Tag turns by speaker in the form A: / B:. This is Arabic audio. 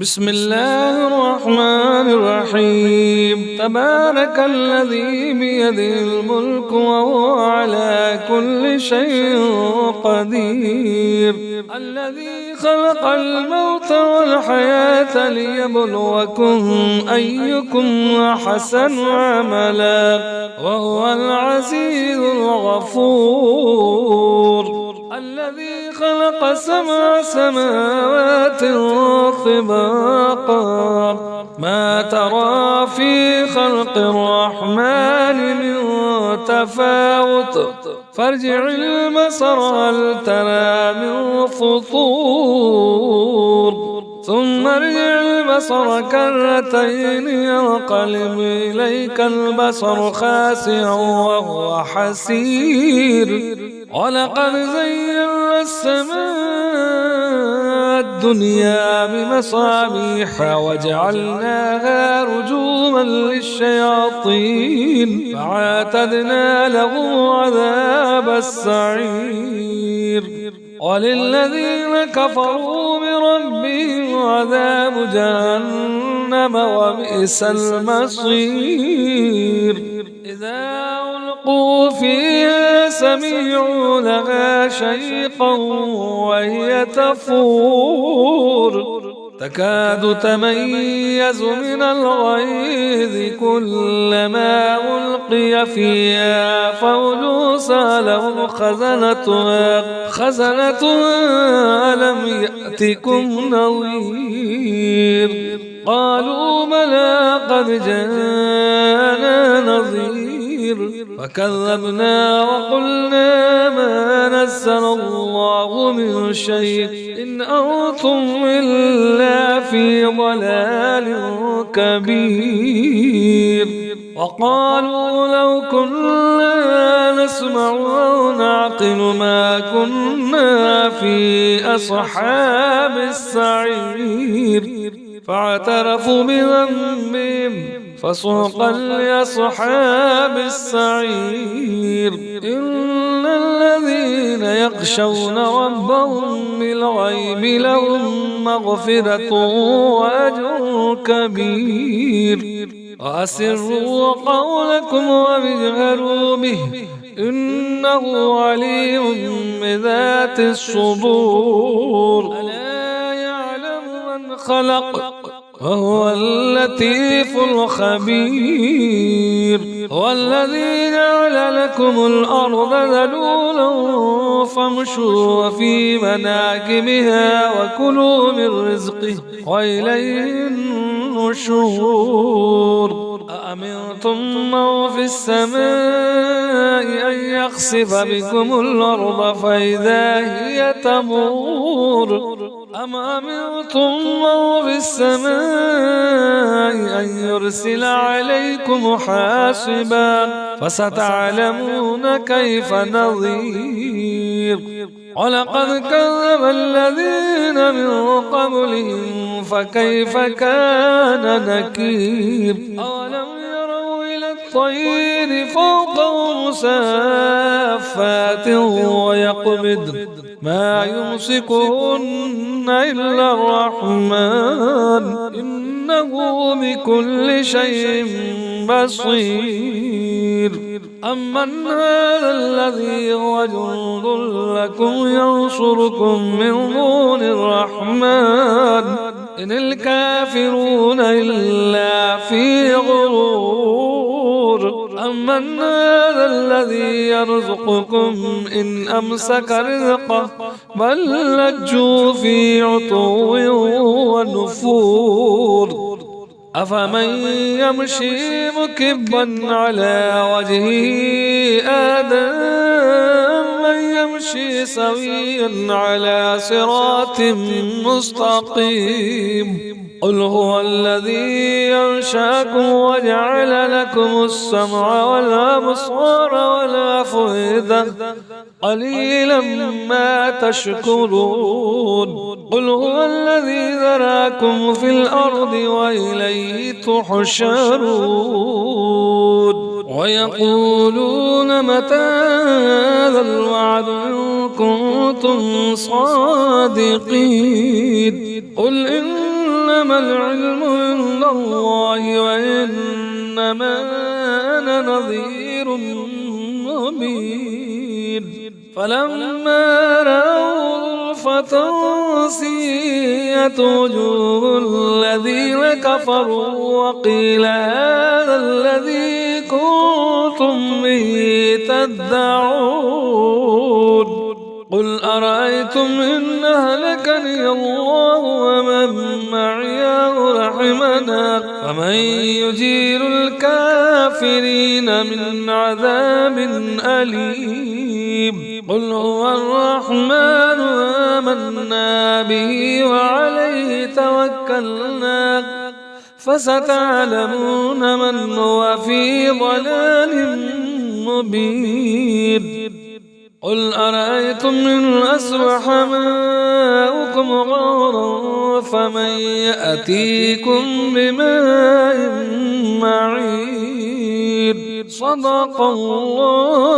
A: بسم الله الرحمن الرحيم. تبارك الذي بيده الملك وهو على كل شيء قدير، الذي خلق الموت والحياة ليبلوكم أيكم أحسن عملا وهو العزيز الغفور، الذي خلق 7 سماوات طباقا ما ترى في خلق الرحمن من تفاوت فارجع البصر هل ترى من فطور ثم ارجع البصر كرتين ينقلب إليك البصر خاسئا وهو حسير، ولقد زينا السماء الدنيا بمصابيح وجعلناها رجوما للشياطين فاعتدنا لهم عذاب السعير، وللذين كفروا بربهم عذاب جهنم وبئس المصير. إذا ألقوا فيها سمعوا لها شيقا وهي تفور تكاد تميز من الغيظ كلما ألقي فيها فوج سألهم خزنتها ألم يأتكم نظير قالوا بلى قد جاءنا نظير فكذبنا وقلنا ما نزل الله من شيء إن أنتم إلا في ضلال كبير. وقالوا لو كنا نسمع أو نعقل ما كنا في أصحاب السعير فاعترفوا بذنبهم فسحقا لأصحاب السعير. إن الذين يخشون ربهم بالغيب لهم مغفرة وأجر كبير. وأسروا قولكم واجهروا به إنه عليم بذات الصدور. ألا يعلم من خلق وهو اللطيف الخبير. هو الذي جعل لكم الأرض ذلولا فامشوا في مناكبها وكلوا من رزقه وإليه النشور. أأمنتم من في السماء أن يخسف بكم الأرض فإذا هي تمور أم أمنتم من في السماء أن يرسل عليكم حاصبا فستعلمون كيف نظير. ولقد كذب الذين من قبلهم فكيف كان نكير. أولم يروا إلى الطير فوقهم سافات ويقبض ما يمسكهن إلا الرحمن إنه بكل شيء بصير. أمن هذا الذي هو جند لكم ينصركم من دون الرحمن إن الكافرون إلا في غرور. أمن هذا الذي يرزقكم إن أمسك رزقه بل لجوا في عتو ونفور. أفمن يمشي مكبا على وجهه أهدى من يمشي سويا على صراط مستقيم. قل هو الذي ينشأكم وجعل لكم السمع والأبصار والأفئدة قليلا ما تشكرون. قل هو الذي ذراكم في الأرض وإليه تحشرون. ويقولون متى هذا الوعد إن كنتم صادقين. قل إنما إنما العلم عند الله وإنما أنا نذير مبين فلما رأوا فتنسيت وجوه الذين كفروا وقيل هذا الذي كنتم به تدعون قل أرأيتم إن أهلكني الله ومن معي أو رحمنا فمن يجير الكافرين من عذاب أليم قل هو الرحمن آمنا به وعليه توكلنا فستعلمون من هو في ضلال مبين قل أرأيتم إن أصبح ماؤكم غورا فمن يأتيكم بماء معين صدق الله